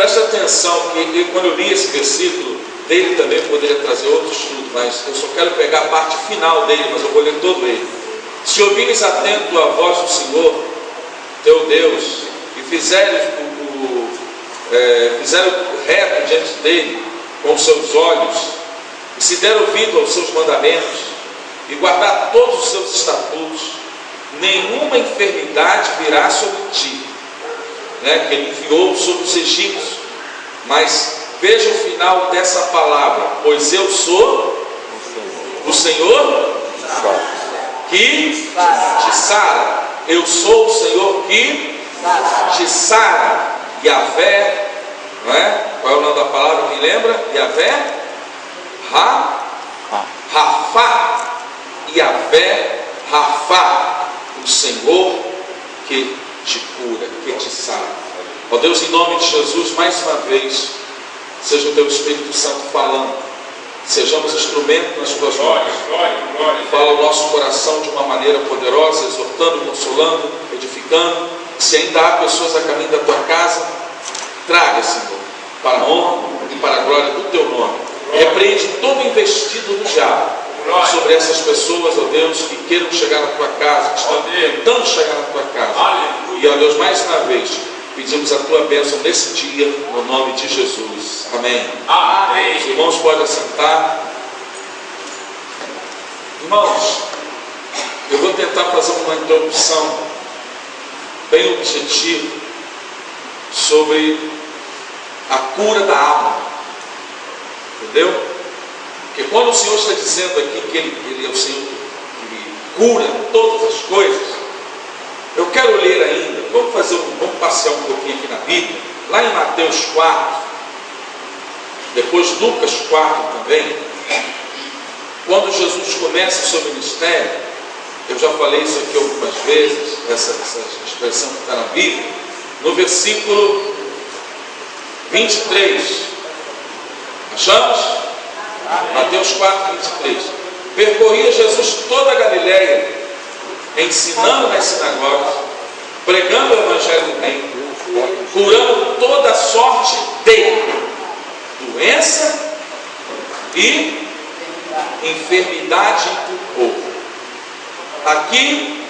Preste atenção que quando eu li esse versículo, dele também poderia trazer outro estudo, mas eu só quero pegar a parte final dele, mas eu vou ler todo ele. Se ouvires atento a voz do Senhor, teu Deus, e fizeres reto diante dele com os seus olhos, e se der ouvido aos seus mandamentos, e guardar todos os seus estatutos, nenhuma enfermidade virá sobre ti, que ele enviou sobre os egípcios. Mas veja o final dessa palavra: pois eu sou o Senhor que te sara. Eu sou o Senhor que te sara. Yahvé, não é? Qual é o nome da palavra? Quem lembra? Yahvé Rafá. Yahvé Rafá, o Senhor que te cura, que te sara. Ó Deus, em nome de Jesus, mais uma vez, seja o teu Espírito Santo falando, sejamos instrumentos nas tuas mãos. Fala o nosso coração de uma maneira poderosa, exortando, consolando, edificando. Se ainda há pessoas a caminho da tua casa, traga, Senhor, para a honra e para a glória do teu nome. Repreende todo investido do diabo sobre essas pessoas, ó Deus, que queiram chegar na tua casa, que estão tentando chegar na tua casa. E, ó Deus, mais uma vez, pedimos a tua bênção nesse dia, no nome de Jesus. Amém. Amém. Os irmãos podem assentar. Irmãos, eu vou tentar fazer uma introdução bem objetiva sobre a cura da alma. Entendeu? Porque quando o Senhor está dizendo aqui que Ele é o Senhor que cura todas as coisas, eu quero ler ainda, vamos passear um pouquinho aqui na Bíblia, lá em Mateus 4, depois Lucas 4 também, quando Jesus começa o seu ministério. Eu já falei isso aqui algumas vezes, essa expressão que está na Bíblia, no versículo 23, achamos? Mateus 4, 23. Percorria Jesus toda a Galileia, ensinando nas sinagogas, pregando o evangelho do reino, curando toda sorte de doença e enfermidade entre o povo. Aqui,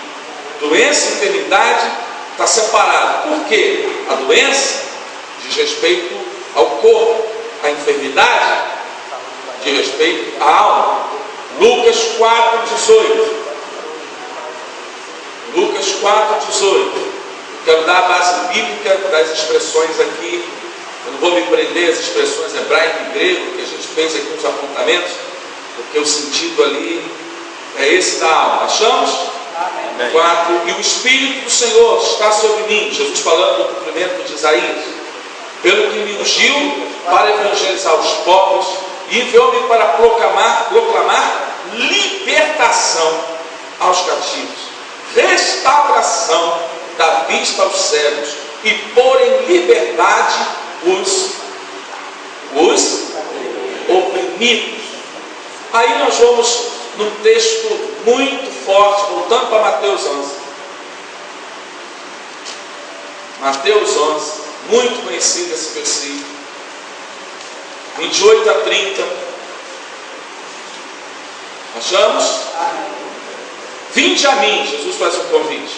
doença e enfermidade está separado. Por quê? A doença diz respeito ao corpo, a enfermidade diz respeito à alma. Lucas 4,18. Lucas 4,18. Quero dar a base bíblica das expressões aqui. Eu não vou me prender às expressões hebraico e grego, que a gente fez aqui uns apontamentos, porque o sentido ali é esse da alma. Achamos? Amém. 4. E o Espírito do Senhor está sobre mim. Jesus falando do cumprimento de Isaías. Pelo que me ungiu para evangelizar os pobres, e enviou-me para proclamar libertação aos cativos, restauração da vista aos cegos, e pôr em liberdade os oprimidos. Aí nós vamos num texto muito forte, voltando para Mateus 11. Mateus 11, muito conhecido esse versículo, 28 a 30. Achamos? Vinde a mim, Jesus faz um convite,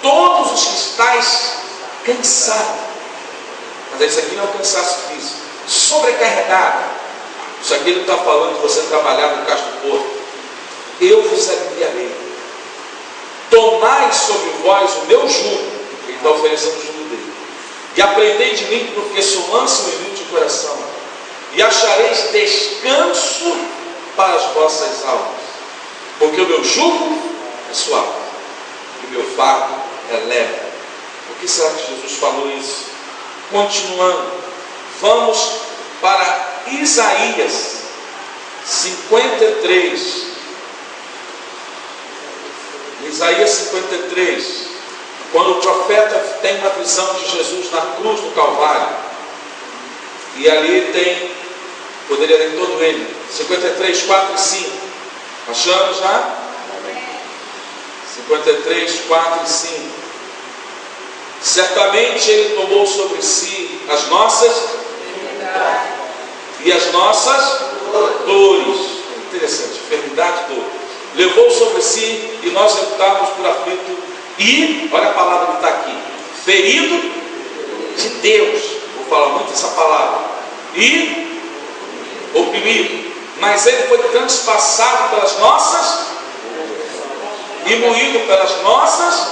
todos os que estáis cansados. Mas isso aqui não é um cansaço físico, sobrecarregado. Isso aqui não está falando de você trabalhar no caixa do porto. Eu vos aliviarei. Tomai sobre vós o meu jugo. Ele está oferecendo o jugo dele. E aprendei de mim, porque sou manso e humilde de coração, e achareis descanso para as vossas almas. Porque o meu jugo é suave e o meu fardo é leve. Por que será que Jesus falou isso? Continuando, vamos para Isaías 53. Isaías 53, quando o profeta tem uma visão de Jesus na cruz do Calvário, e ali tem, poderia ler todo ele, 53, 4 e 5. Achamos já? 53, 4 e 5. Certamente ele tomou sobre si as nossas e as nossas dores. Interessante, enfermidade e dor. Levou sobre si e nós reputávamos por aflito e, olha a palavra que está aqui, ferido de Deus. Vou falar muito essa palavra. E oprimido. Mas ele foi transpassado pelas nossas e moído pelas nossas,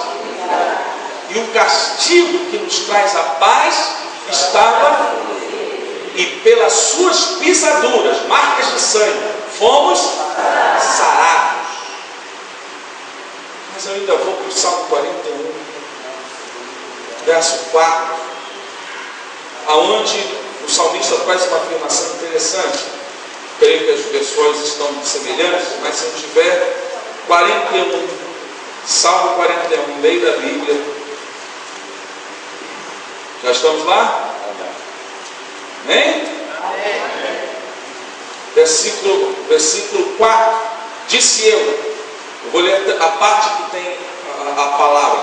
e o castigo que nos traz a paz estava, e pelas suas pisaduras, marcas de sangue, fomos sarados. Mas eu ainda vou para o Salmo 41, verso 4, aonde o salmista traz uma afirmação interessante. Creio que as versões estão semelhantes, mas se não tiver, 41, Salmo 41, meio da Bíblia. Já estamos lá? Amém? Versículo 4. Disse eu vou ler a parte que tem a palavra: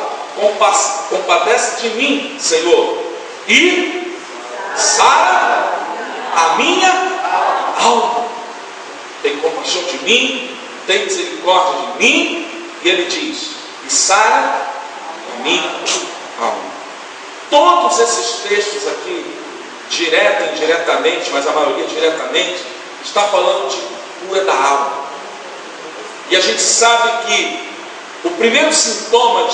compadece de mim, Senhor, e sara a minha alma. Tem compaixão de mim, tem misericórdia de mim. E ele diz: e sara a minha alma. Todos esses textos aqui, direta e indiretamente, mas a maioria diretamente, está falando de cura da alma. E a gente sabe que o primeiro sintoma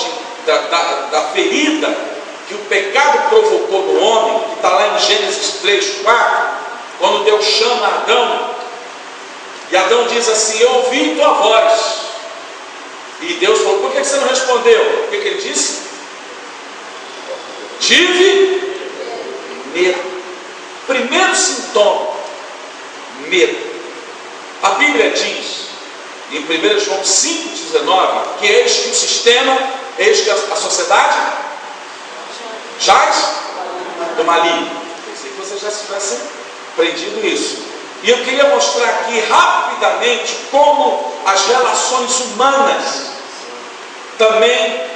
da ferida que o pecado provocou no homem, que está lá em Gênesis 3, 4, quando Deus chama Adão, e Adão diz assim: eu ouvi tua voz. E Deus falou: por que você não respondeu? O que ele disse? Tive medo. Primeiro sintoma, medo. A Bíblia diz em 1 João 5,19 que eis que o sistema, eis que a sociedade jaz do maligno. Pensei que você já tivesse aprendido isso. E eu queria mostrar aqui rapidamente como as relações humanas também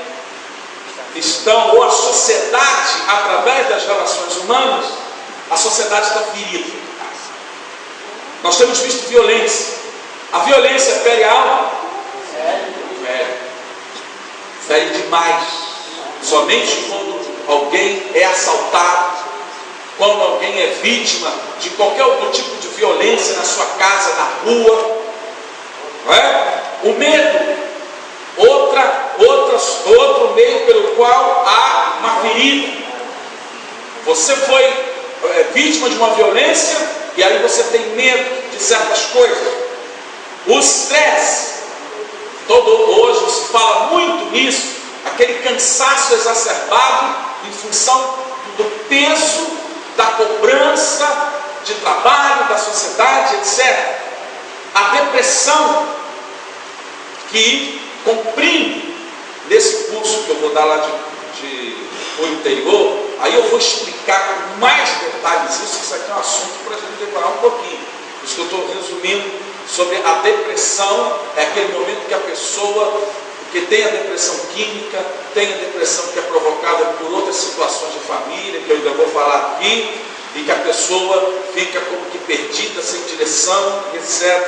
estão, ou a sociedade, através das relações humanas, a sociedade está ferida. Nós temos visto violência. A violência fere a alma? Fere demais. Somente quando alguém é assaltado, quando alguém é vítima de qualquer outro tipo de violência na sua casa, na rua, não é? O medo, outro meio pelo qual há uma ferida. Você foi vítima de uma violência e aí você tem medo de certas coisas. O estresse, hoje se fala muito nisso, aquele cansaço exacerbado em função do peso da cobrança de trabalho, da sociedade, etc. A depressão que comprime nesse curso que eu vou dar lá no interior. Aí eu vou explicar com mais detalhes isso aqui é um assunto para a gente decorar um pouquinho. Por isso que eu estou resumindo sobre a depressão. É aquele momento que a pessoa, que tem a depressão química, tem a depressão que é provocada por outras situações de família, que eu ainda vou falar aqui, e que a pessoa fica como que perdida, sem direção, etc.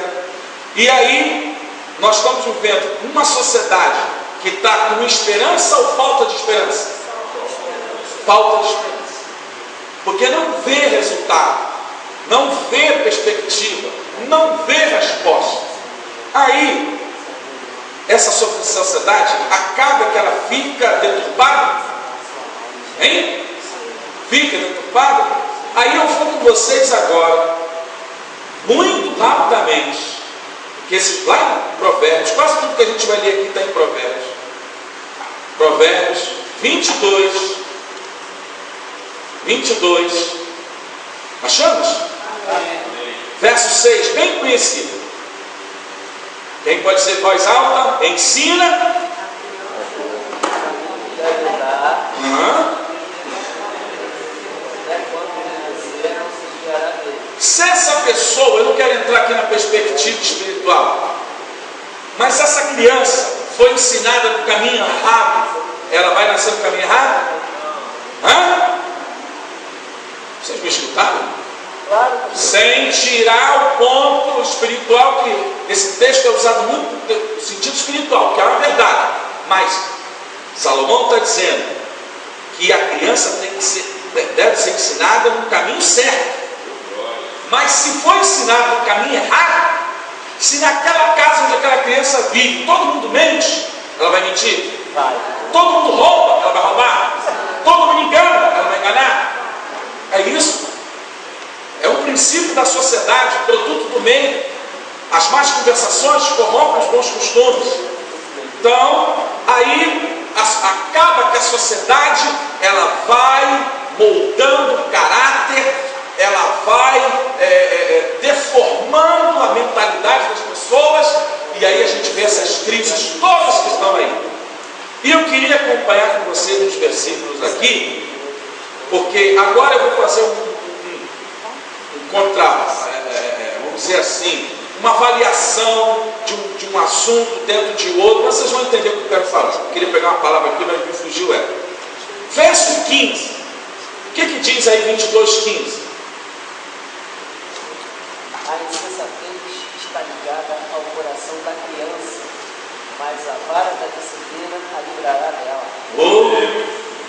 E aí nós estamos vivendo uma sociedade que está com esperança ou falta de esperança? Falta de esperança, porque não vê resultado, não vê perspectiva, não vê resposta. Aí essa sociedade acaba que ela fica deturpada, hein? Fica deturpada. Aí eu vou com vocês agora, muito rapidamente, porque lá em Provérbios, quase tudo que a gente vai ler aqui está em Provérbios. Provérbios 22. Achamos? Verso 6, bem conhecido. Quem pode dizer voz alta? Ensina. Se essa pessoa, eu não quero entrar aqui na perspectiva espiritual, mas se essa criança foi ensinada no caminho errado, ela vai nascer no caminho errado? Vocês me escutaram? Claro. Sem tirar o ponto espiritual, que esse texto é usado muito no sentido espiritual, que é uma verdade. Mas Salomão está dizendo que a criança deve ser ensinada no caminho certo. Mas se for ensinado no caminho errado, se naquela casa onde aquela criança vive, todo mundo mente, ela vai mentir. Vai. Todo mundo rouba, ela vai roubar. Todo mundo engana, ela vai enganar. É isso. É um princípio da sociedade, produto do meio. As más conversações corrompem os bons costumes. Então, aí acaba que a sociedade ela vai moldando o caráter, ela vai deformando a mentalidade das pessoas, e aí a gente vê essas crises todas que estão aí. E eu queria acompanhar com vocês uns versículos aqui, porque agora eu vou fazer vamos dizer assim, uma avaliação de um assunto dentro de outro, mas vocês vão entender o que eu quero falar. Eu queria pegar uma palavra aqui, mas me fugiu ela. Verso 15. O que diz aí 22:15? A insensatez está ligada ao coração da criança, mas a vara da disciplina a livrará dela.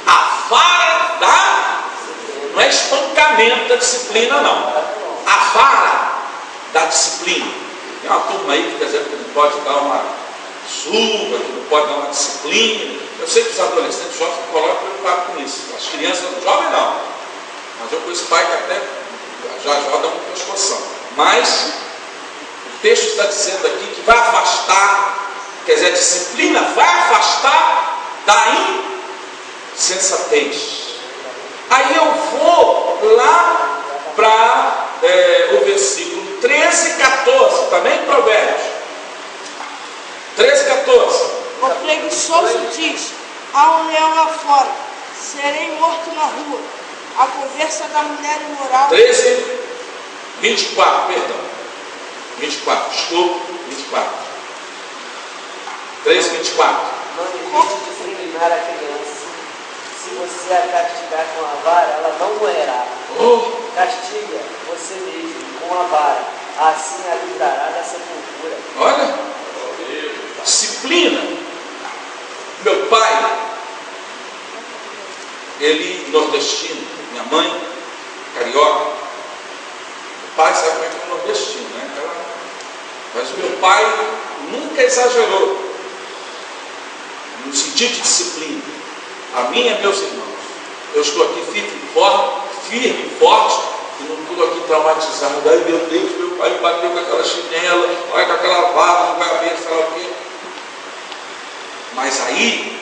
A vara da... Não é espancamento da disciplina, não. A vara da disciplina. Tem uma turma aí que quer dizer que não pode dar uma surra, que não pode dar uma disciplina. Eu sei que os adolescentes jovens se colocam preocupados com isso. As crianças jovens não. Mas eu conheço pai que até já dá uma pescoção. Mas o texto está dizendo aqui que vai afastar, quer dizer, a disciplina vai afastar da insensatez. Aí eu vou lá para o versículo 13 e 14, também Provérbios 13 e 14. O preguiçoso diz: há um leão lá fora, serei morto na rua. A conversa da mulher imoral. 13, 24, perdão. 24, desculpa, 24. 13, 24. Não deixe de disciplinar a criança. Se você a castigar com a vara, ela não morrerá. Castiga você mesmo com a vara, assim a livrará da sepultura. Olha, disciplina. Meu pai, ele nordestino, minha mãe, carioca. O pai sabe como é que é o nordestino, né? Mas o meu pai nunca exagerou no sentido de disciplina. A minha, meus irmãos, eu estou aqui firme e forte, e não estou aqui traumatizado. Ai meu Deus, meu pai me bateu com aquela chinela, olha com aquela vara, não vai ver, sei lá o quê. Mas aí,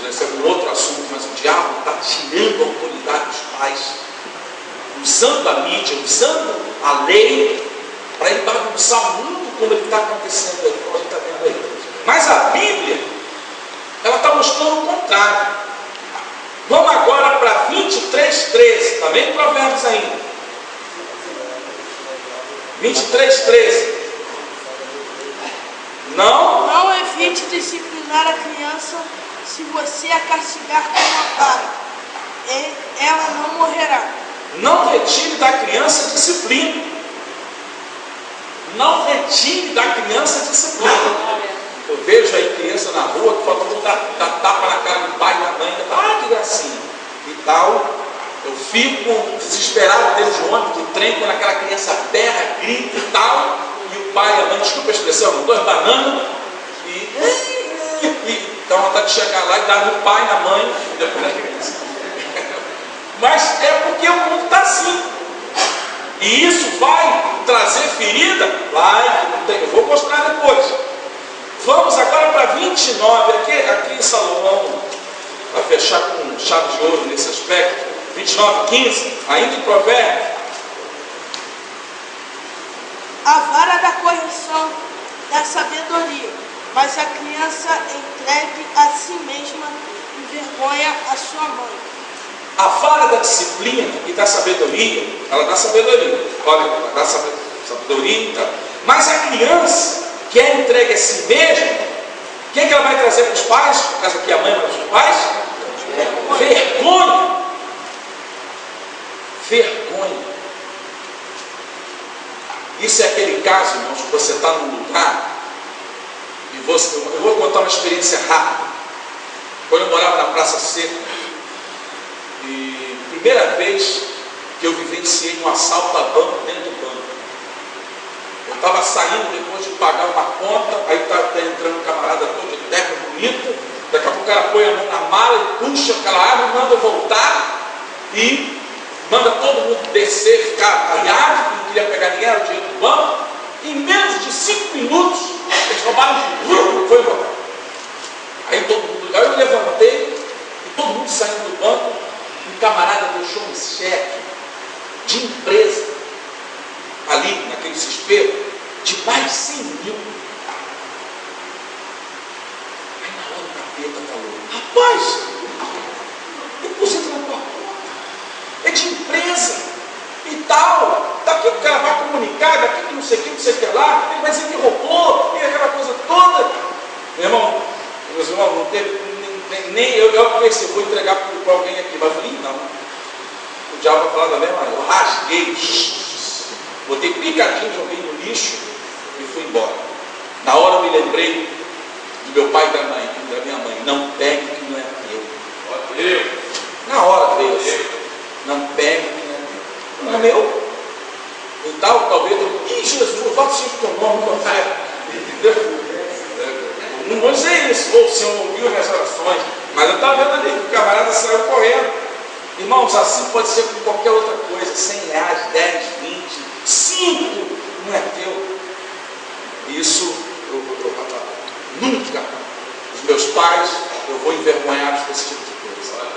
esse é um outro assunto, mas o diabo está tirando a autoridade dos pais, usando a mídia, usando a lei, para ele bagunçar o mundo como ele está acontecendo aí, como a gente está vendo aí. Mas a Bíblia, ela está mostrando o contrário. Vamos agora para 23:13, também Provérbios ainda. 23:13. Não evite disciplinar a criança. Se você a castigar com uma vara, ela não morrerá. Não retire da criança disciplina. Não retire da criança disciplina. Eu vejo aí criança na rua que todo mundo dá tapa na cara do pai e da mãe. Que gracinha. E tal. Eu fico desesperado dentro de ônibus, do trem, quando aquela criança berra, grita e tal. E o pai e a mãe, desculpa a expressão, dois bananas. E dá vontade de chegar lá e dar no pai, na mãe e depois na criança. Mas é porque o mundo está assim. E isso vai trazer ferida? Vai, eu vou mostrar depois. Vamos agora para 29, aqui Salomão vai fechar com chave de ouro nesse aspecto. 29:15, ainda em Provérbios. A vara da correção da sabedoria, mas a criança entregue a si mesma envergonha a sua mãe. A vara da disciplina e da sabedoria, ela dá sabedoria. Olha, ela dá sabedoria e tal. Mas a criança que é entregue a si mesma, o que ela vai trazer para os pais? No caso aqui a mãe vai para os pais? Vergonha. vergonha. Isso é aquele caso, irmãos, que você está num lugar e você... Eu vou contar uma experiência rápida. Quando eu morava na Praça Seca, e primeira vez que eu vivenciei um assalto a banco dentro do banco. Eu estava saindo depois de pagar uma conta, aí está entrando um camarada todo de terno bonito, daqui a pouco o cara põe a mão na mala e puxa aquela arma, manda eu voltar e manda todo mundo descer, ficar aliado, não queria pegar ninguém, era o dinheiro do banco. Em menos de 5 minutos, eles roubaram tudo, foi embora. Aí todo mundo, aí eu levantei e todo mundo saindo do banco, um camarada deixou um cheque de empresa ali naquele desespero de mais de 100 mil. Aí na hora o capeta falou: rapaz, deposita na tua conta, é de empresa e tal, daqui o cara vai comunicar, daqui que não sei o que lá, ele vai dizer que roubou, e aquela coisa toda. Meu irmão, não teve nem eu pensei, vou entregar para alguém aqui, mas eu falei, não. O diabo vai falar da mesma maneira. Eu rasguei, botei picadinho, joguei no lixo e fui embora. Na hora eu me lembrei do meu pai e da minha mãe: não pegue que não é teu. Na hora veio assim: não pegue que não é teu. Não é meu. E tal, talvez eu, Jesus, bota o teu nome no café. Entendeu? Não vou dizer isso, ou se eu não ouviu minhas orações, mas eu estava vendo ali que o camarada saiu correndo. Irmãos, assim pode ser com qualquer outra coisa: 100 reais, 10, 20, 5, não é teu. Isso, nunca, os meus pais, eu vou envergonhados com esse tipo de coisa,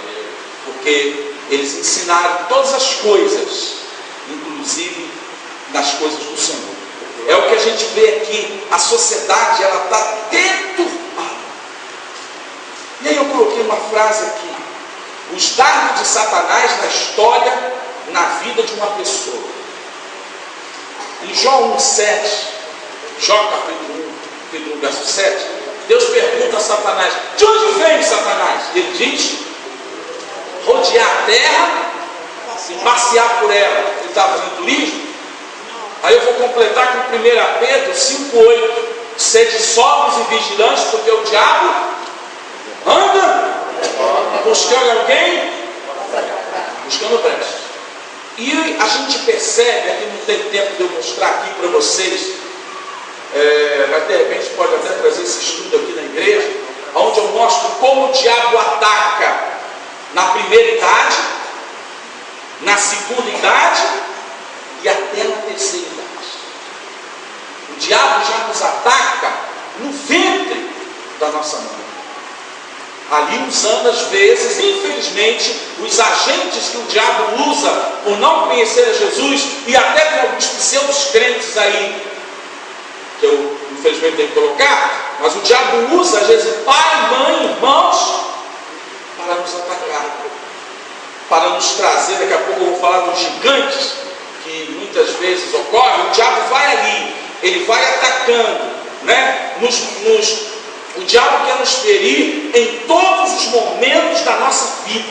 porque eles ensinaram todas as coisas, inclusive nas coisas do Senhor. É o que a gente vê aqui, a sociedade, ela está deturpada. E aí eu coloquei uma frase aqui: os dardos de Satanás na história, na vida de uma pessoa. Em Jó 1,7, Jó capítulo 1, verso 7, Deus pergunta a Satanás: de onde vem Satanás? Ele diz: rodear a terra e passear por ela. Ele estava fazendo turismo. Aí eu vou completar com 1 Pedro 5,8: sede sóbrios e vigilantes, porque o diabo anda buscando alguém, buscando brecha. E a gente percebe, aqui não tem tempo de eu mostrar aqui para vocês, mas de repente pode até trazer esse estudo aqui na igreja, onde eu mostro como o diabo ataca na primeira idade, na segunda idade e até na terceira idade. O diabo já nos ataca no ventre da nossa mãe, ali usando às vezes, infelizmente, os agentes que o diabo usa por não conhecer a Jesus, e até tem alguns pseudos crentes aí, que eu infelizmente tenho que colocar, mas o diabo usa às vezes pai, mãe, irmãos, para nos atacar, para nos trazer. Daqui a pouco eu vou falar dos gigantes, que muitas vezes ocorre. O diabo vai ali, ele vai atacando, né? O diabo quer nos ferir em todos os momentos da nossa vida,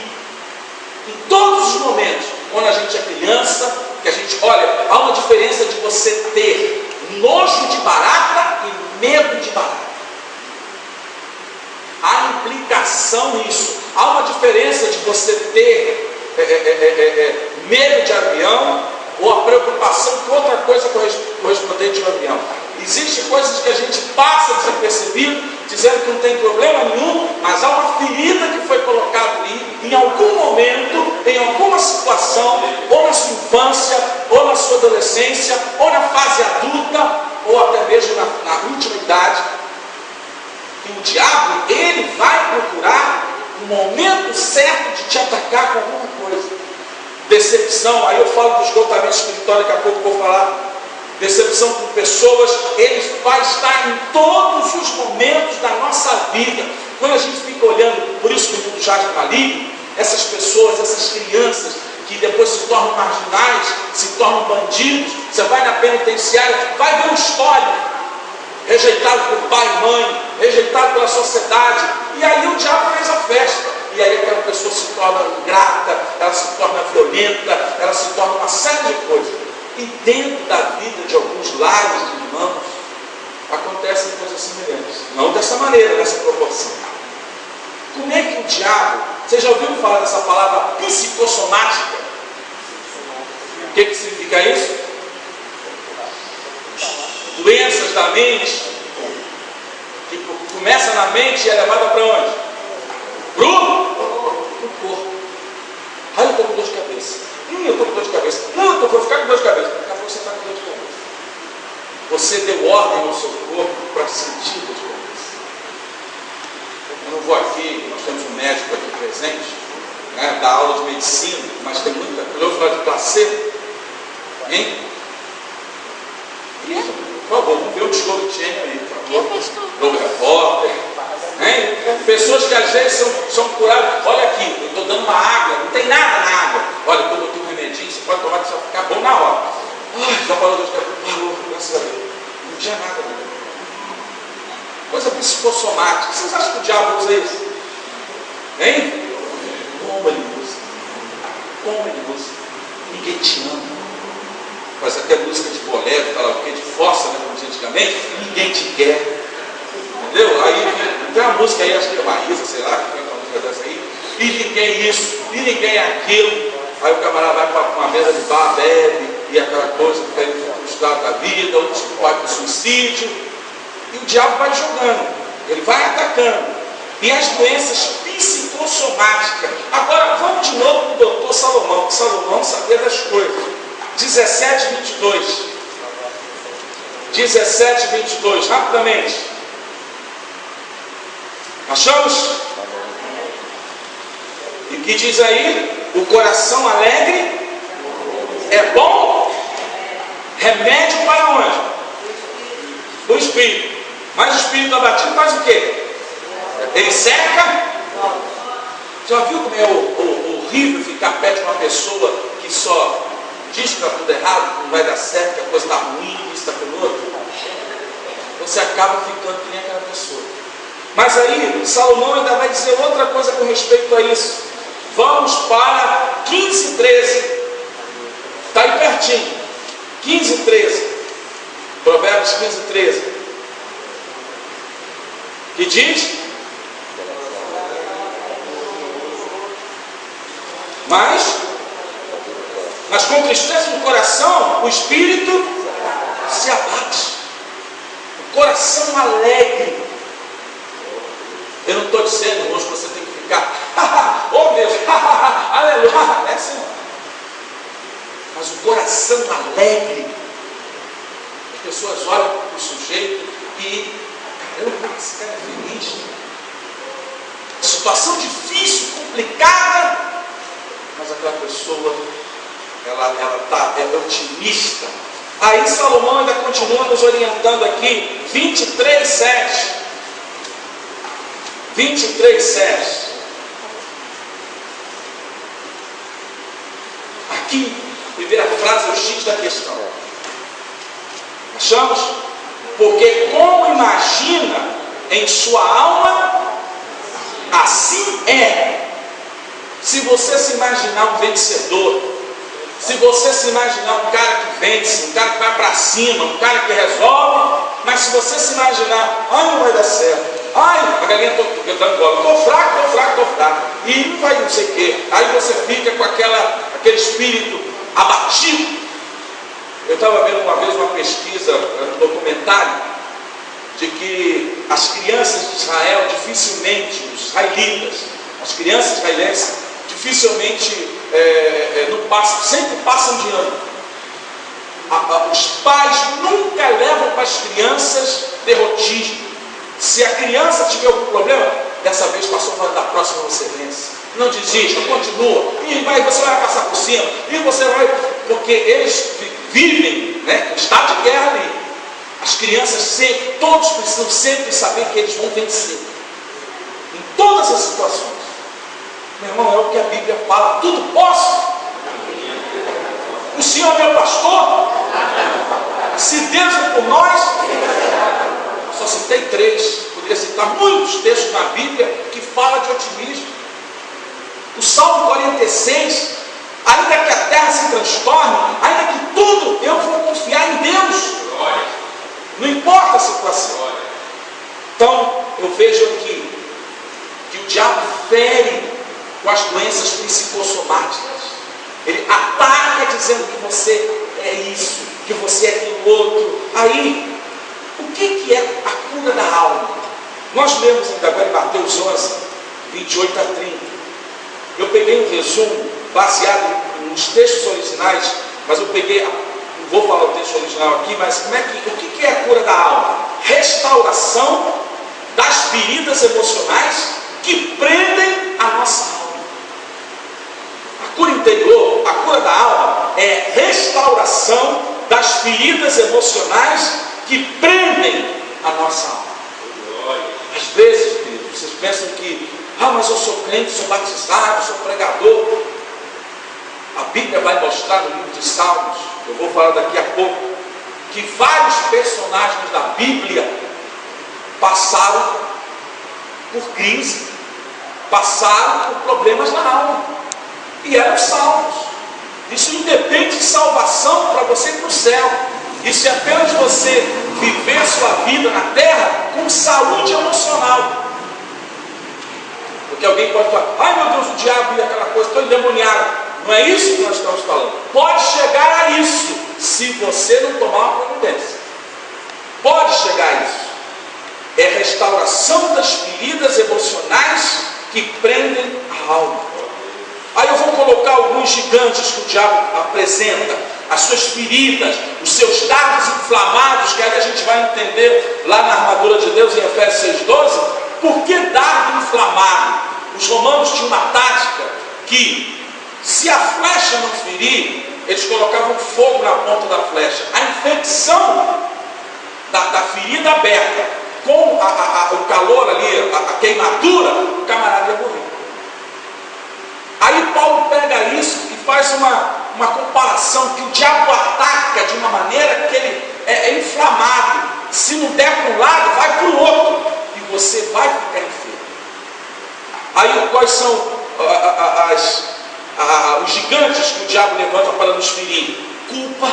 em todos os momentos. Quando a gente é criança, que a gente, olha, há uma diferença de você ter nojo de barata e medo de barata. Há implicação nisso. Há uma diferença de você ter medo de avião ou a preocupação com outra coisa correspondente ao avião. Existem coisas que a gente passa desapercebido, dizendo que não tem problema nenhum, mas há uma ferida que foi colocada ali, em algum momento, em alguma situação, ou na sua infância, ou na sua adolescência, ou na fase adulta, ou até mesmo na última idade. E o diabo, ele vai procurar o momento certo de te atacar com alguma coisa. Decepção, aí eu falo do esgotamento espiritual, daqui a pouco eu vou falar. Decepção com pessoas, ele vai estar em todos os momentos da nossa vida. Quando a gente fica olhando, por isso que o mundo jaz no maligno, essas pessoas, essas crianças que depois se tornam marginais, se tornam bandidos, você vai na penitenciária, vai ver um histórico, rejeitado por pai e mãe, rejeitado pela sociedade, e aí o diabo fez a festa. E aí aquela pessoa se torna ingrata, ela se torna violenta, ela se E dentro da vida de alguns lares de irmãos, acontecem coisas semelhantes. Não dessa maneira, nessa proporção. Como é que o diabo, você já ouviu falar dessa palavra psicossomática? O que significa isso? Doenças da mente, que começa na mente e é levada para onde? Para o corpo. Ai, eu estou com dor de cabeça. Eu estou com dor de cabeça. Não, eu vou ficar com dor de cabeça. Daqui a pouco você está com dor de cabeça. Você deu ordem ao seu corpo para sentir dor de cabeça. Eu não vou aqui, nós temos um médico aqui presente, né, dá aula de medicina, mas tem muita coisa. Eu vou falar de placebo. Hein? Por favor, vamos ver o Discovery Channel aí, por favor. Globo Repórter. Hein? Pessoas que às vezes são curadas. Olha aqui, eu estou dando uma água, não tem nada na água. Olha, eu botei um remedinho, você pode tomar que vai ficar bom na hora. Ai, já parou de cabeça. Parou, graças a Deus. Não tinha nada. Coisa psicossomática. Vocês acham que o diabo usa isso? Hein? Como ele usa? Como ele usa? Ninguém te ama. Faz até música de bolero, de força, né, como dizia antigamente. Ninguém te quer. Entendeu? Aí tem uma música aí, acho que é Maísa, sei lá, que tem uma música dessa aí. E ninguém isso, e ninguém aquilo. Aí o camarada vai para uma mesa de bar, bebe, e aquela coisa, fica frustrado da vida, outros vai para o suicídio. E o diabo vai jogando, ele vai atacando. E as doenças psicossomáticas. Agora vamos de novo para o doutor Salomão. Salomão sabia das coisas. 17, 22. 17, 22, rapidamente. Achamos? E o que diz aí? O coração alegre é bom, remédio para onde? O espírito. Mas o espírito abatido faz o quê? Ele seca. Já viu como é horrível ficar perto de uma pessoa que só diz que está tudo errado, que não vai dar certo, que a coisa está ruim, que isso está pelo outro? Você acaba ficando que nem aquela pessoa. Mas aí, Salomão ainda vai dizer outra coisa com respeito a isso. Vamos para 15, 13. Está aí pertinho. 15, 13. Provérbios 15, 13. Que diz? Mas com tristeza no coração, o espírito se abate. O coração alegre. Eu não estou dizendo, irmãos, que você tem que ficar, oh Deus, aleluia, é assim. Mas o coração alegre. As pessoas olham para o sujeito e, caramba, esse cara é feliz. Situação difícil, complicada, mas aquela pessoa, ela é otimista. Aí Salomão ainda continua nos orientando aqui, 23, 7. 23, 7. Aqui, a primeira frase é o X da questão. Achamos? Porque como imagina em sua alma, assim é. Se você se imaginar um vencedor, se você se imaginar um cara que vence, um cara que vai para cima, um cara que resolve, mas se você se imaginar, ai, não vai dar certo, ai, a galinha dando bola, estou fraco, e não vai não sei o quê, aí você fica com aquele espírito abatido. Eu estava vendo uma vez uma pesquisa, um documentário, de que as crianças de Israel dificilmente, os israelitas, as crianças israelenses dificilmente sempre passam de ano. Os pais nunca levam para as crianças derrotismo. Se a criança tiver algum problema, dessa vez passou, da próxima você vence. Não desista, continua. E você vai passar por cima. E você vai, porque eles vivem, né, um estado de guerra ali. As crianças sempre, todos precisam sempre saber que eles vão vencer. Em todas as situações. Meu irmão, é o que a Bíblia fala. Tudo posso. O Senhor é meu pastor. Se Deus é por nós. Só citei 3. Poderia citar muitos textos na Bíblia que falam de otimismo. O Salmo 46. Ainda que a terra se transtorne, ainda que tudo, eu vou confiar em Deus. Não importa a situação. Então, eu vejo aqui que o diabo fere com as doenças psicossomáticas. Ele ataca dizendo que você é isso, que você é aquilo outro. Aí, o que é a cura da alma? Nós lemos ainda agora em Mateus 11, 28 a 30. Eu peguei um resumo baseado nos textos originais, mas eu peguei, não vou falar o texto original aqui, mas o que é a cura da alma? Restauração das feridas emocionais que prendem a nossa alma. A cura interior, a cura da alma, é restauração das feridas emocionais que prendem a nossa alma. Às vezes, queridos, vocês pensam que, mas eu sou crente, sou batizado, sou pregador. A Bíblia vai mostrar no livro de Salmos, eu vou falar daqui a pouco, que vários personagens da Bíblia passaram por crise, passaram por problemas na alma, e eram salvos. Isso não depende de salvação para você ir para o céu. Isso é apenas você viver sua vida na terra com saúde emocional. Porque alguém pode falar, ai meu Deus, o diabo e aquela coisa, estou endemoniado. Não é isso que nós estamos falando. Pode chegar a isso, se você não tomar uma providência. Pode chegar a isso. É a restauração das feridas emocionais que prendem a alma. Aí eu vou colocar alguns gigantes que o diabo apresenta, as suas feridas, os seus dardos inflamados, que aí a gente vai entender lá na armadura de Deus em Efésios 6,12. Por que dardo inflamado? Os romanos tinham uma tática que, se a flecha não ferir, eles colocavam fogo na ponta da flecha. A infecção da ferida aberta com o calor ali, a queimadura, o camarada ia morrer. Aí Paulo pega isso e faz uma comparação, que o diabo ataca de uma maneira que ele é inflamado. Se não der para um lado, vai para o outro, e você vai ficar enfermo. Aí quais são os gigantes que o diabo levanta para nos ferir? Culpa,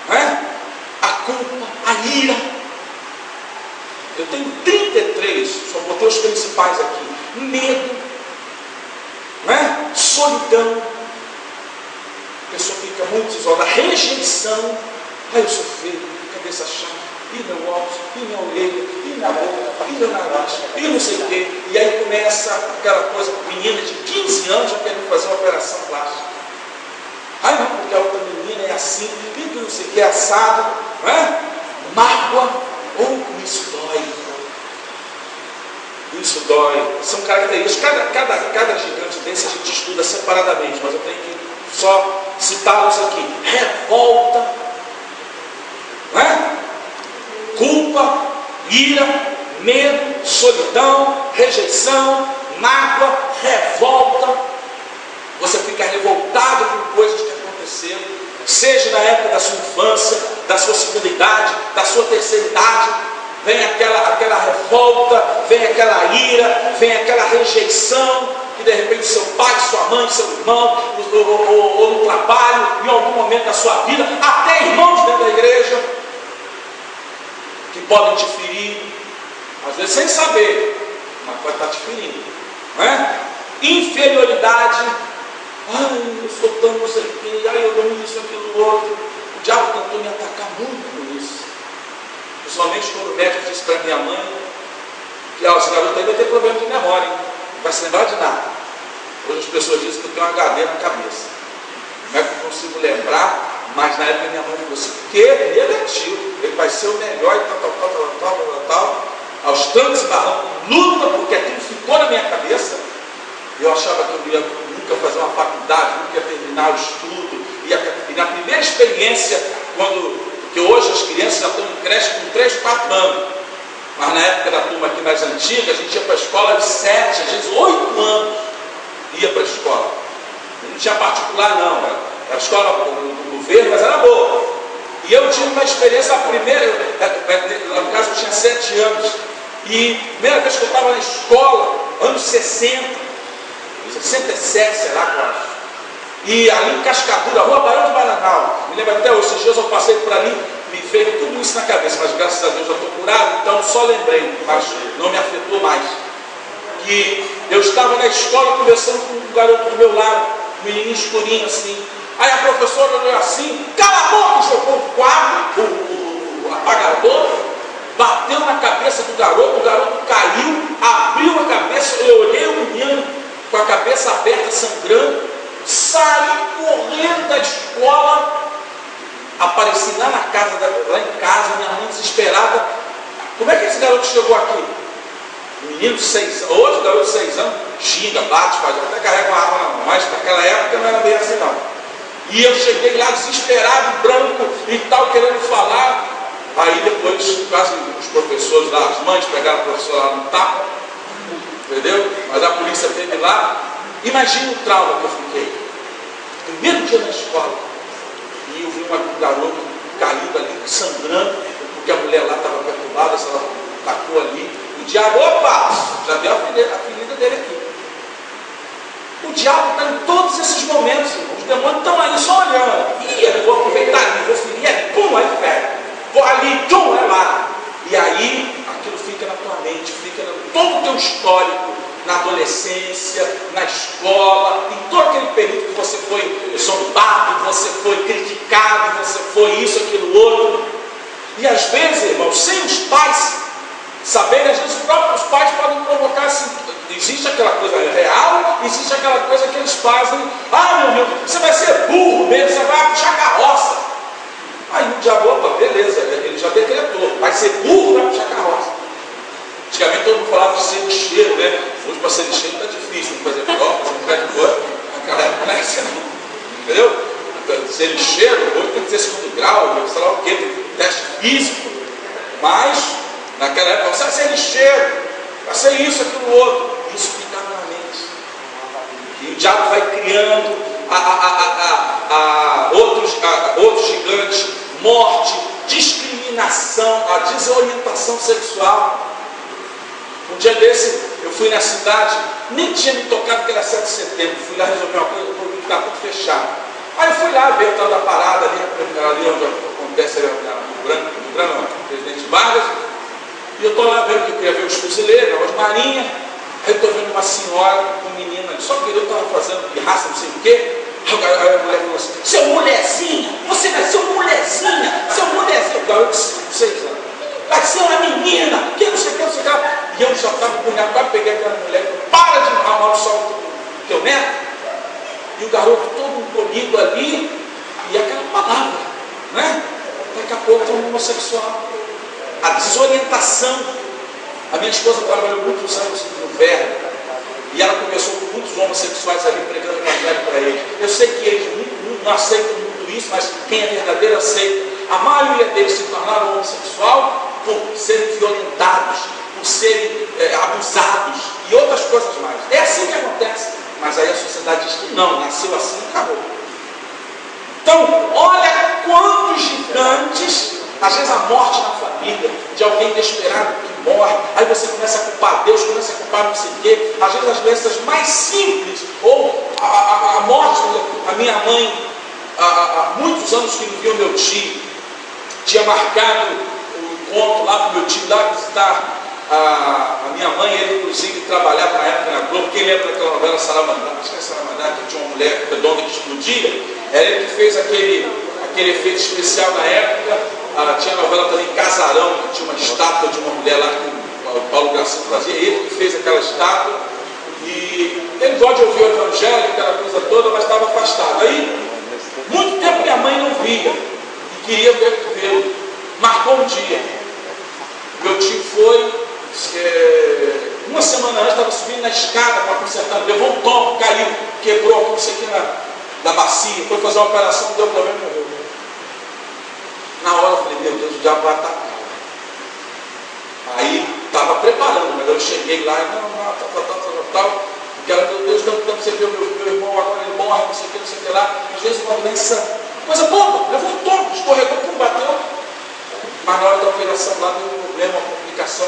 né? A culpa, a ira. Eu tenho 33, só botei os principais aqui. Medo, né? Solidão. A pessoa fica muito isolada. Rejeição. Eu sou feio, cabeça chata, e meu óculos, e minha orelha, e minha boca, e meu nariz, e não sei o quê. E aí começa aquela coisa, menina de 15 anos já querendo fazer uma operação plástica. Não, porque a outra menina é assim, e não sei o que, é assado, né? Mágoa, isso dói. Isso dói. São características. Cada gigante desse a gente estuda separadamente, mas eu tenho que só citá-los aqui. Revolta, né? Culpa, ira, medo, solidão, rejeição, mágoa, revolta. Você fica revoltado com coisas que aconteceram, seja na época da sua infância, da sua segunda idade, da sua terceira idade. Vem aquela revolta, vem aquela ira, vem aquela rejeição, que de repente seu pai, sua mãe, seu irmão, ou no trabalho, em algum momento da sua vida, até irmãos dentro da igreja, que podem te ferir, às vezes sem saber, mas pode estar te ferindo, não é? Inferioridade, eu sou tão não sei o que, eu dou isso, aquilo, outro. O diabo tentou me atacar muito com isso. Principalmente quando o médico disse para minha mãe que esse garoto aí vai ter problema de memória, hein? Não vai se lembrar de nada. Hoje as pessoas dizem que eu tenho um HD na cabeça. Não é que eu consigo lembrar, mas na época minha mãe falou assim, que negativo, ele vai ser o melhor e tal. Aos trancos e barrancos, luta, porque aquilo ficou na minha cabeça. Eu achava que eu ia nunca fazer uma faculdade, nunca ia terminar o estudo. E na primeira experiência, porque hoje as crianças já estão em creche com 3, 4 anos. Mas na época da turma aqui mais antiga, a gente ia para a escola de 7, às vezes 8 anos. Ia para a escola. Não tinha particular não, era escola do governo, mas era boa. E eu tive uma experiência, a primeira, no caso eu tinha 7 anos. E a primeira vez que eu estava na escola, anos 60, 67, sei lá, eu acho. E ali em Cascadura, Rua Barão de Maranhão, me lembro até hoje, esses dias eu passei por ali, me veio tudo isso na cabeça, mas graças a Deus já estou curado, então só lembrei, mas não me afetou mais. Que eu estava na escola conversando com um garoto do meu lado, um menininho escurinho assim. Aí a professora olhou assim, cala a boca, jogou o quadro, o apagador, bateu na cabeça do garoto, o garoto caiu, abriu a cabeça, eu olhei o menino com a cabeça aberta, sangrando, saí correndo da escola, apareci lá em casa, minha mãe desesperada. Como é que esse garoto chegou aqui? Menino de 6 anos, hoje garoto de 6 anos, xinga, bate, faz, até carrega uma arma na mão, mas naquela época não era bem assim não. E eu cheguei lá desesperado, branco e tal, querendo falar. Aí depois, quase os professores lá, as mães pegaram o professor lá no tapa, entendeu? Mas a polícia esteve lá. Imagina o trauma que eu fiquei. Primeiro dia na escola, e eu vi um garoto caído ali, sangrando, porque a mulher lá estava perturbada, ela tacou ali. O diabo, opa, já deu a ferida dele aqui. O diabo está em todos esses momentos, irmão. Os demônios estão aí só olhando. Ih, eu vou aproveitar ali, vou ferir ali, pum, aí pega. Vou ali, pum, é lá. E aí, aquilo fica na tua mente, fica no todo o teu histórico, na adolescência, na escola, em todo aquele período que você foi zombado, você foi criticado, você foi isso, aquilo, outro. E às vezes, irmão, sem os pais saberem, às vezes os próprios pais podem provocar assim. Existe aquela coisa real, existe aquela coisa que eles fazem. Ah, meu Deus, você vai ser burro mesmo, você vai puxar carroça. Aí o diabo, opa, beleza, ele já decretou, vai ser burro, vai puxar carroça. Antigamente todo mundo falava de ser lixeiro, né? Hoje para ser lixeiro está difícil, fazer prova, fazer um pé de cor. Naquela época não é assim, não. Entendeu? Ser lixeiro, hoje tem que ter segundo grau, sei lá o quê, tem teste físico. Mas, naquela época, você vai ser lixeiro, vai ser isso, aquilo, outro. Isso fica na mente. E o diabo vai criando outros gigantes, morte, discriminação, a desorientação sexual. Um dia desse, eu fui na cidade, nem tinha me tocado que era 7 de setembro, fui lá resolver uma coisa, porque estava tudo fechado. Aí eu fui lá ver o tal da parada ali onde acontece no Branco, Presidente Vargas, e eu estou lá vendo que eu queria ver os fuzileiros, as marinhas. Aí eu estou vendo uma senhora com menina, só que eu estava fazendo pirraça, não sei o quê. Aí a mulher falou assim: seu mulherzinha, você vai ser uma mulherzinha, seu mulherzinho. O garoto de 6 anos, vai ser uma menina, que não sei o que, não sei o que. E eu já estava punhado, quase peguei aquela mulher e falei: para de amaldiçoar o teu neto. E o garoto todo comigo ali, e aquela palavra, né? Daqui a pouco tem um homossexual. A desorientação. A minha esposa trabalhou muitos anos no Verbo, e ela começou com muitos homossexuais ali pregando o evangelho para eles. Eu sei que eles não aceitam muito isso, mas quem é verdadeiro aceita. A maioria deles se tornaram homossexual por serem violentados, por serem abusados e outras coisas mais. É assim que acontece. Mas aí a sociedade diz que não, nasceu assim e acabou. Então, olha quantos gigantes, às vezes a morte na família, de alguém inesperado que morre, aí você começa a culpar Deus, começa a culpar não sei o quê, às vezes as doenças mais simples, ou a morte. A minha mãe, há muitos anos que não via o meu tio, tinha marcado o encontro lá para o meu tio lá visitar a minha mãe. Ele inclusive trabalhava na época na Globo. Quem lembra daquela novela Saramandá? Acho que é Saramandá, que tinha uma mulher redonda que explodia. Era ele que fez aquele efeito especial na época. Tinha a novela também Casarão, que tinha uma estátua de uma mulher lá que o Paulo Gracinho fazia. Ele que fez aquela estátua. E ele gosta de ouvir o evangelho, aquela coisa toda, mas estava afastado. Aí, muito tempo minha mãe não via e queria vê-lo. Marcou um dia. Meu tio foi, uma semana antes, estava subindo na escada para consertar, levou um tombo, caiu, quebrou, não sei o que, na bacia, foi fazer uma operação, deu problema e morreu. Na hora eu falei: meu Deus, o diabo vai atacar. Aí estava preparando, mas eu cheguei lá e tal. Porque ela, meu Deus, tanto você vê o meu irmão agora, ele morre, não sei o que lá. Às vezes uma doença, coisa boba, levou um tombo, escorregou, pum, bateu. Mas na hora da operação lá deu um problema, uma complicação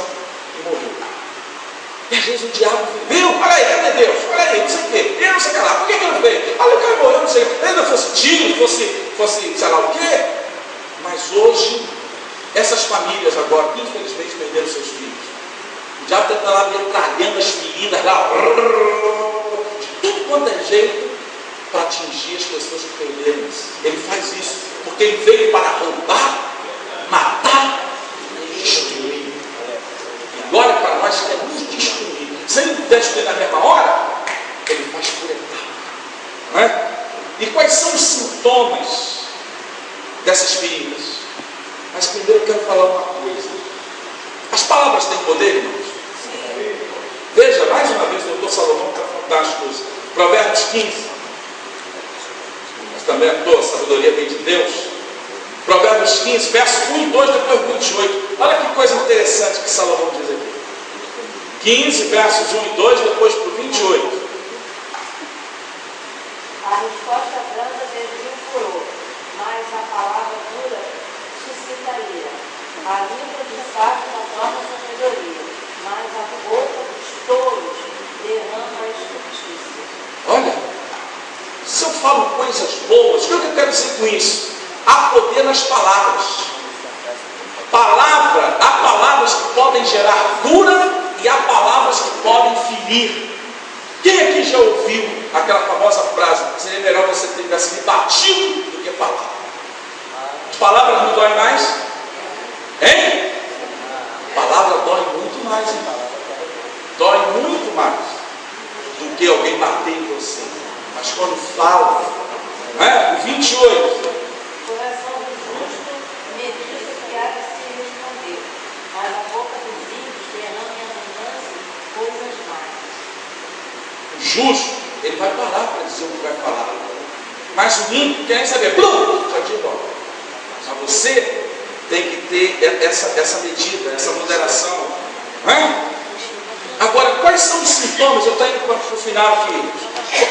e morreu. E às vezes o diabo viu, olha aí, cadê Deus? Olha aí, não sei o quê, eu não sei o que lá, por que ele não fez? Olha, o cara morreu, não sei o quê, ainda fosse tiro, fosse sei lá o quê. Mas hoje, essas famílias agora, infelizmente, perderam seus filhos. O diabo está lá metralhando as feridas lá, de tudo quanto é jeito, para atingir as pessoas que perderam. Ele faz isso, porque ele veio para roubar, matar e destruir. E glória para nós que é nos destruir. Se ele puder destruir na mesma hora, ele faz por etapa. Não é? E quais são os sintomas dessas feridas? Mas primeiro eu quero falar uma coisa. As palavras têm poder, irmãos? Sim. Veja, mais uma vez, o doutor Salomão está fantástico. Provérbios 15. Mas também a tua sabedoria vem de Deus. Provérbios 15, verso 1 e 2, depois 28. Olha que coisa interessante que Salomão diz aqui. 15, versos 1 e 2, depois para o 28. A resposta branda desvia o furor, mas a palavra dura suscita ira. A língua de sábio torna sabedoria, mas a boca dos tolos derrama a justiça. Olha, se eu falo coisas boas, o que eu quero dizer com isso? Há poder nas palavras. Há palavras que podem gerar cura e há palavras que podem ferir. Quem aqui já ouviu aquela famosa frase: seria melhor você ter sido batido do que palavra? As palavras não doem mais? Hein? A palavra dói muito mais, hein? Dói muito mais do que alguém bater em você. Mas quando fala, não é? O 28. O coração do justo medita que há de se responder, mas a boca dos ímpios derrama em abundância coisas más. O justo, ele vai parar para dizer o que vai falar. Mas o ímpio quer nem saber. Blum! Já tinha embora. Mas você tem que ter essa medida, essa moderação. Agora, quais são os sintomas? Eu estou indo para o final aqui.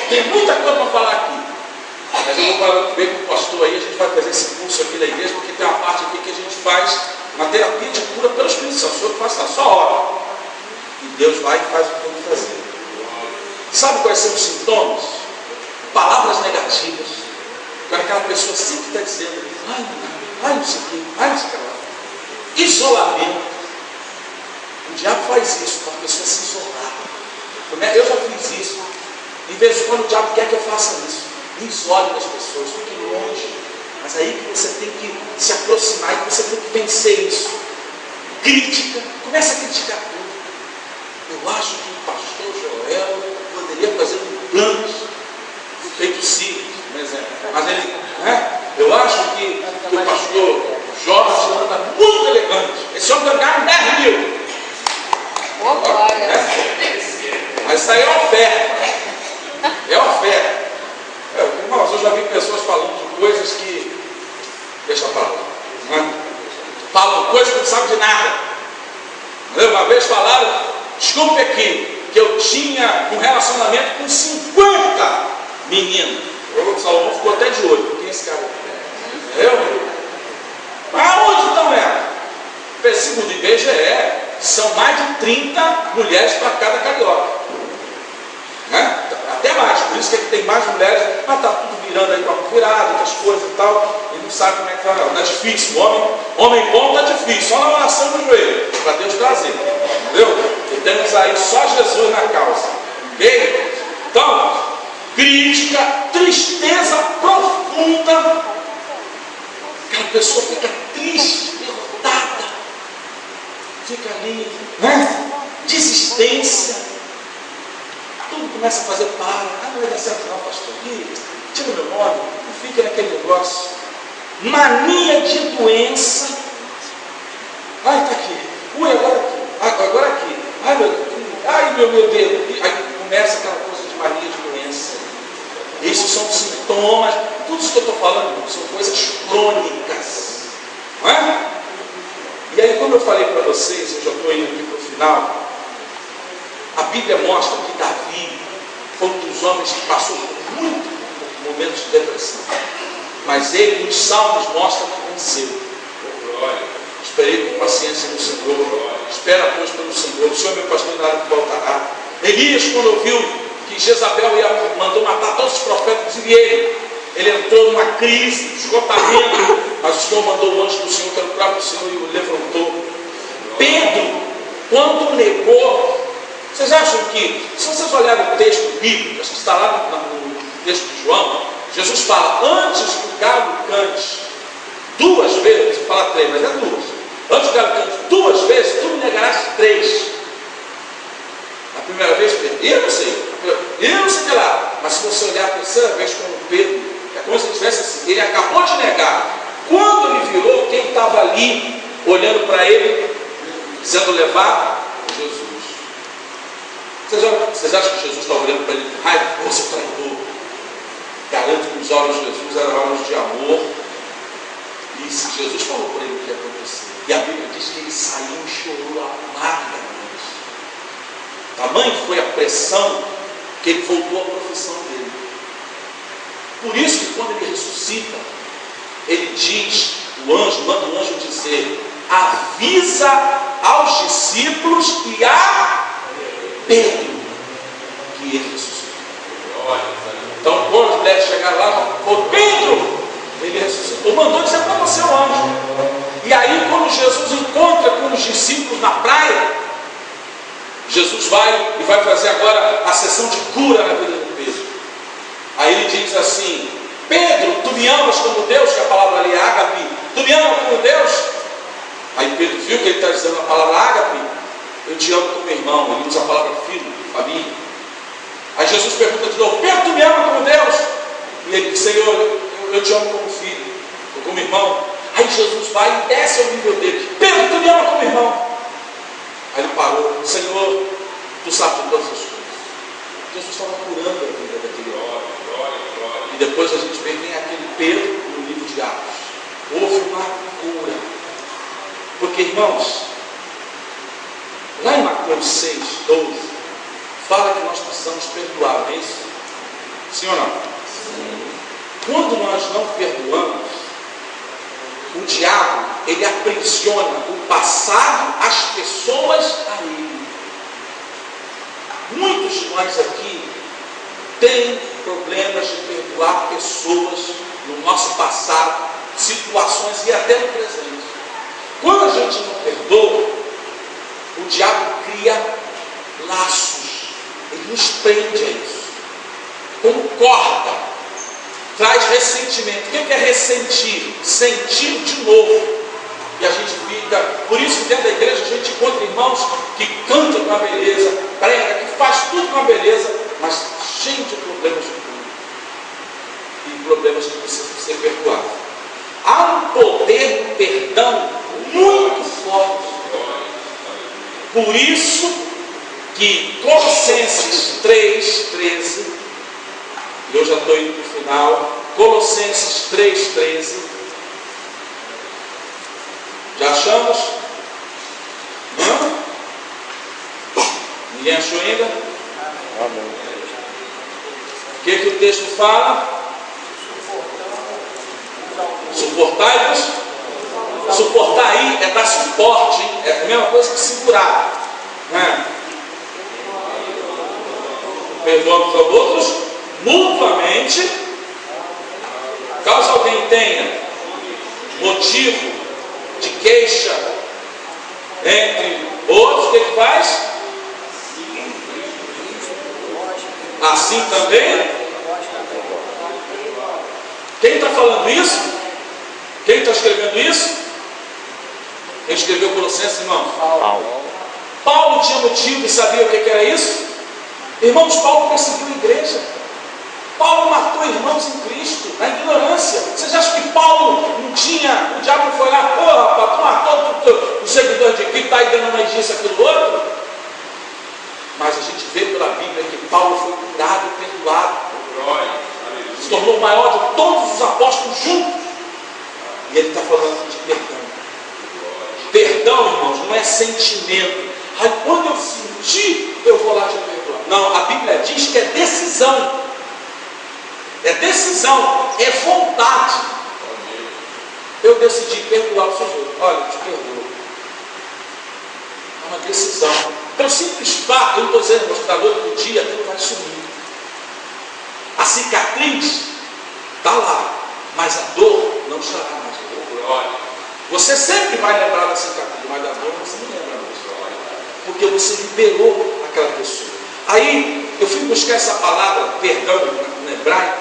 Tem muita coisa para falar aqui. Mas eu vou ver com o pastor aí, a gente vai fazer esse curso aqui da igreja, porque tem uma parte aqui que a gente faz uma terapia de cura pelo Espírito Santo. O senhor faz na sua hora. E Deus vai e faz o que tem que fazer. Sabe quais são os sintomas? Palavras negativas. Quando aquela pessoa sempre está dizendo, ai não sei o que, ai não sei o que lá. Isolamento. O diabo faz isso para a pessoa se isolar. Eu já fiz isso. De vez em quando o diabo quer que eu faça isso. Me isole das pessoas, fique longe. Mas aí que você tem que se aproximar e você tem que vencer isso. Crítica, começa a criticar tudo. Eu acho que o pastor Joel poderia fazer um plano feito Ciro, por exemplo. Mas ele, eu acho que o pastor Jorge anda muito elegante. Esse homem vai ganhar 10 mil. Mas isso aí é oferta. É oferta. Irmãos, eu já vi pessoas falando de coisas que. Deixa para lá. Falam coisas que não sabem de nada. Uma vez falaram, desculpe aqui, que eu tinha um relacionamento com 50 meninas. O Salomão ficou até de olho. Quem é esse cara? Aonde então é? Segundo o IBGE, são mais de 30 mulheres para cada carioca. Até mais, por isso que ele tem mais mulheres, mas está tudo virando aí para virado, outras coisas e tal, e não sabe como é que vai, não. Está difícil, homem bom está difícil, só na oração do joelho, para Deus trazer, entendeu? E temos aí só Jesus na causa, ok? Então, crítica, tristeza profunda, aquela pessoa fica triste, derrotada, fica ali, desistência. Tudo começa a fazer não vai dar certo não, pastor. Tira o meu nome, não fica naquele negócio. Mania de doença. Ai, está aqui. Ui, agora aqui. Ai, meu dedo. Aí começa aquela coisa de mania de doença. Esses são sintomas. Tudo isso que eu estou falando são coisas crônicas. Não é? E aí, como eu falei para vocês, eu já estou indo aqui para o final. A Bíblia mostra que Davi foi um dos homens que passou por muitos momentos de depressão. Mas ele, nos Salmos, mostra que venceu. Esperei com paciência no Senhor. Espera, pois, pelo Senhor. O Senhor é meu pastor e nada me faltará. Elias, quando ouviu que Jezabel mandou matar todos os profetas, e ele entrou numa crise, esgotamento, mas o Senhor mandou o anjo do Senhor, que era o próprio Senhor, e o levantou. Pedro, quando negou, vocês acham que, se vocês olharem o texto bíblico, que está lá no texto de João, Jesus fala, antes que o galo cante 2 vezes, você fala 3, mas é 2, antes que o galo cante 2 vezes, tu me negarás 3. A primeira vez, Pedro, eu não sei que lá, mas se você olhar a terceira vez como Pedro, é como se ele tivesse assim, ele acabou de negar. Quando ele virou, quem estava ali, olhando para ele, sendo levado? Jesus. Vocês acham que Jesus estava olhando para ele com raiva? Você traidor. Garanto que os olhos de Jesus eram olhos de amor. E se Jesus falou para ele o que ia acontecer, e a Bíblia diz que ele saiu e chorou amargamente. Tamanho foi a pressão que ele voltou à profissão dele. Por isso que quando ele ressuscita, ele diz, o anjo, manda o anjo dizer, avisa aos discípulos e a Pedro que ele ressuscitou. Então quando deve chegar lá, ô Pedro, ele ressuscitou, mandou dizer para você o anjo. E aí quando Jesus encontra com os discípulos na praia, Jesus vai e vai fazer agora a sessão de cura na vida de Pedro. Aí ele diz assim, Pedro, tu me amas como Deus, que a palavra ali é ágape, tu me amas como Deus? Aí Pedro viu que ele está dizendo a palavra ágape, eu te amo como irmão, ele usa a palavra filho, família. Aí Jesus pergunta de novo, Pedro, tu me amas como Deus? E ele diz, Senhor, eu te amo como filho, ou como irmão. Aí Jesus vai e desce ao nível dele, Pedro, tu me amas como irmão? Aí ele parou, Senhor, tu sabes de todas as coisas. Jesus estava curando a vida daquele homem. E depois a gente vê quem é aquele Pedro no livro de Atos. Houve uma cura. Porque, irmãos, lá em Mateus 6, 12, fala que nós precisamos perdoar, não é isso? Sim ou não? Sim. Quando nós não perdoamos, o diabo, ele aprisiona o passado, as pessoas a ele. Muitos de nós aqui têm problemas de perdoar pessoas no nosso passado, situações e até no presente. Quando a gente não perdoa, o diabo cria laços, ele nos prende a isso, como corda, traz ressentimento. O que é ressentir? Sentir de novo. E a gente fica, por isso que dentro da igreja a gente encontra irmãos que cantam com a beleza, prega, que faz tudo com a beleza, mas cheio de problemas de tudo. E problemas que precisam ser perdoados. Há um poder no perdão muito forte. Por isso que Colossenses 3,13, e eu já estou indo para o final, Colossenses 3,13, já achamos? Não? Ninguém achou ainda? Amém. O que o texto fala? Suportai-vos. Suportar aí é dar suporte, hein? É a mesma coisa que segurar, né? Perdoamos aos outros mutuamente, caso alguém tenha motivo de queixa entre outros, o que faz? Assim também. Quem está falando isso? Quem está escrevendo isso? Quem escreveu Colossenses, irmão? Paulo tinha motivo e sabia o que era isso? Irmãos, Paulo perseguiu a igreja. Paulo matou irmãos em Cristo, na ignorância. Vocês acham que Paulo não tinha, o diabo foi lá, rapaz, tu matou o seguidor de Cristo, está aí dando uma disso, aquilo outro? Mas a gente vê pela Bíblia que Paulo foi curado e perdoado. Se tornou o maior de todos os apóstolos juntos. E ele está falando de perdão. Perdão, irmãos, não é sentimento. Aí quando eu sentir, eu vou lá te perdoar. Não, a Bíblia diz que é decisão. É decisão, é vontade. Eu eu decidi perdoar o sujeito. Olha, eu te perdoo. É uma decisão. Pelo simples fato, eu não estou dizendo, irmãos, que da noite para o dia aquilo vai sumir. A cicatriz está lá, mas a dor não estará mais. Você sempre vai lembrar da cicatriz, mas da dor você não lembra mais. Porque você liberou aquela pessoa. Aí eu fui buscar essa palavra, perdão, no hebraico.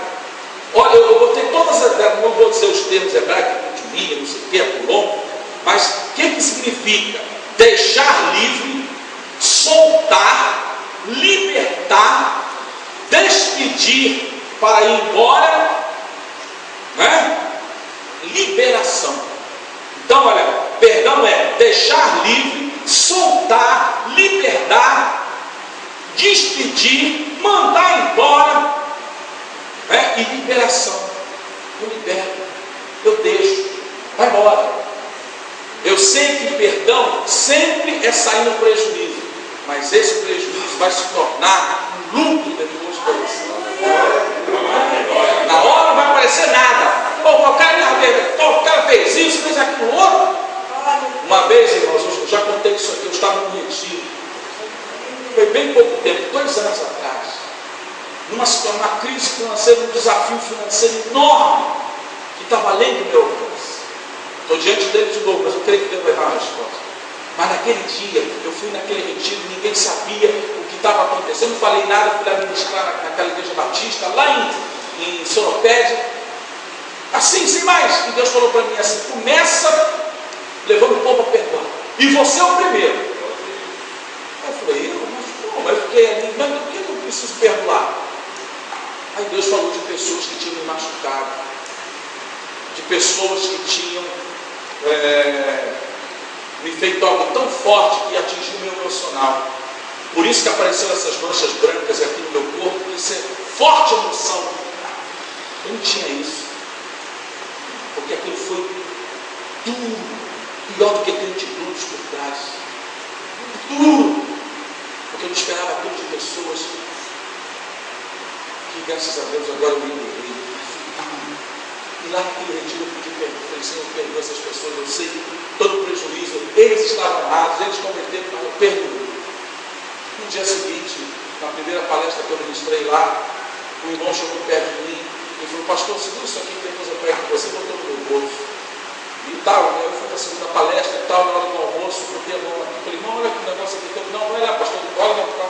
Olha, eu botei todas as, não vou dizer os termos hebraicos, kutimia, não sei o que, apulon, mas o que significa? Deixar livre, soltar, libertar, despedir para ir embora, né? Liberação. Então, olha, perdão é deixar livre, soltar, libertar, despedir, mandar embora, né? E liberação. Eu libero, eu deixo, vai embora. Eu sei que perdão sempre é sair no prejuízo, mas esse prejuízo vai se tornar um lucro depois para você. Na hora não vai aparecer nada. O cara fez isso, fez aquilo outro. Uma vez, irmãos, eu já contei isso aqui, eu estava num retiro. Foi bem pouco tempo, 2 anos atrás. Numa crise financeira, um desafio financeiro enorme, que estava além do meu alcance. Estou diante dele de novo, mas eu creio que Deus vai dar uma resposta. Mas naquele dia, eu fui naquele retiro, ninguém sabia o que estava acontecendo, não falei nada, fui lá ministrar naquela igreja batista, lá em Soropédia, assim, sem mais. E Deus falou para mim assim: começa levando o povo a perdoar, e você é o primeiro. Eu falei, mas como? Eu fiquei ali, mas por que eu preciso perdoar? Aí Deus falou de pessoas que tinham me machucado, de pessoas que tinham me feito algo tão forte que atingiu o meu emocional. Por isso que apareceram essas manchas brancas aqui no meu corpo, isso é forte emoção. Eu não tinha isso, porque aquilo foi duro, pior do que 20 brutos por trás. Duro, porque eu não esperava aquilo de pessoas que, graças a Deus, agora eu me liberei. E lá naquele retiro eu pedi perdão, falei: Senhor, perdoa essas pessoas, eu sei todo o prejuízo, eles estavam errados, eles cometeram, mas eu perdoo. No dia seguinte, na primeira palestra que eu ministrei lá, o irmão chegou perto de mim e falou: pastor, segura isso aqui que tem coisa para ir com você, botou no meu bolso. E tal, eu fui para a segunda palestra e tal, na hora do almoço, botei a mão aqui, falei: irmão, olha que negócio aqui, não vai lá, pastor, olha, não,